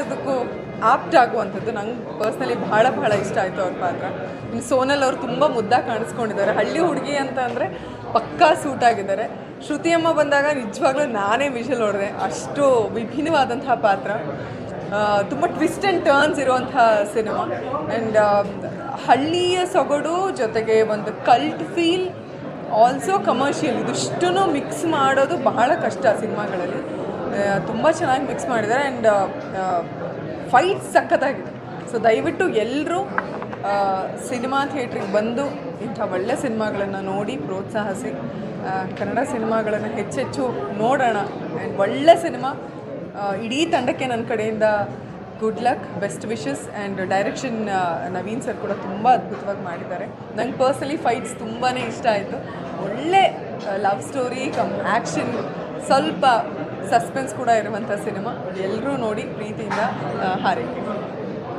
ಎಲ್ಲದಕ್ಕೂ ಆಪ್ಟ್ ಆಗುವಂಥದ್ದು. ನಂಗೆ ಪರ್ಸ್ನಲಿ ಭಾಳ ಇಷ್ಟ ಆಯಿತು ಅವ್ರ ಪಾತ್ರ. ಇನ್ನು ಸೋನಲ್ ಅವರು ತುಂಬ ಮುದ್ದಾಗಿ ಕಾಣಿಸ್ಕೊಂಡಿದ್ದಾರೆ. ಹಳ್ಳಿ ಹುಡುಗಿ ಅಂತ ಅಂದರೆ ಪಕ್ಕಾ ಸೂಟ್ ಆಗಿದ್ದಾರೆ. ಶ್ರುತಿಯಮ್ಮ ಬಂದಾಗ ನಿಜವಾಗ್ಲೂ ನಾನೇ ವಿಷಲ್ ಹೊಡೆದೆ, ಅಷ್ಟು ವಿಭಿನ್ನವಾದಂತಹ ಪಾತ್ರ. ತುಂಬ ಟ್ವಿಸ್ಟ್ ಆ್ಯಂಡ್ ಟರ್ನ್ಸ್ ಇರುವಂಥ ಸಿನಿಮಾ. ಆ್ಯಂಡ್ ಹಳ್ಳಿಯ ಸೊಗಡು ಜೊತೆಗೆ ಒಂದು ಕಲ್ಟ್ ಫೀಲ್, ಆಲ್ಸೋ ಕಮರ್ಷಿಯಲ್, ಇದಿಷ್ಟನ್ನು ಮಿಕ್ಸ್ ಮಾಡೋದು ಬಹಳ ಕಷ್ಟ ಸಿನಿಮಾಗಳಲ್ಲಿ. ತುಂಬ ಚೆನ್ನಾಗಿ ಮಿಕ್ಸ್ ಮಾಡಿದ್ದಾರೆ. ಆ್ಯಂಡ್ ಫೈಟ್ ಸಖತ್ತಾಗಿದೆ. ಸೊ ದಯವಿಟ್ಟು ಎಲ್ಲರೂ ಸಿನಿಮಾ ಥಿಯೇಟ್ರಿಗೆ ಬಂದು ಇಂಥ ಒಳ್ಳೆ ಸಿನಿಮಾಗಳನ್ನು ನೋಡಿ ಪ್ರೋತ್ಸಾಹಿಸಿ. ಕನ್ನಡ ಸಿನಿಮಾಗಳನ್ನು ಹೆಚ್ಚೆಚ್ಚು ನೋಡೋಣ. ಆ್ಯಂಡ್ ಒಳ್ಳೆ ಸಿನಿಮಾ. ಇಡೀ ತಂಡಕ್ಕೆ ನನ್ನ ಕಡೆಯಿಂದ good luck, best wishes. And direction Naveen sir ಕೂಡ ತುಂಬ ಅದ್ಭುತವಾಗಿ ಮಾಡಿದ್ದಾರೆ. ನಂಗೆ ಪರ್ಸ್ನಲಿ ಫೈಟ್ಸ್ ತುಂಬಾ ಇಷ್ಟ ಆಯಿತು. ಒಳ್ಳೆ ಲವ್ ಸ್ಟೋರಿ ಕಮ್ ಆ್ಯಕ್ಷನ್, ಸ್ವಲ್ಪ ಸಸ್ಪೆನ್ಸ್ ಕೂಡ ಇರುವಂಥ ಸಿನಿಮಾ. ಎಲ್ಲರೂ ನೋಡಿ ಪ್ರೀತಿಯಿಂದ ಹಾರೈಕೆ.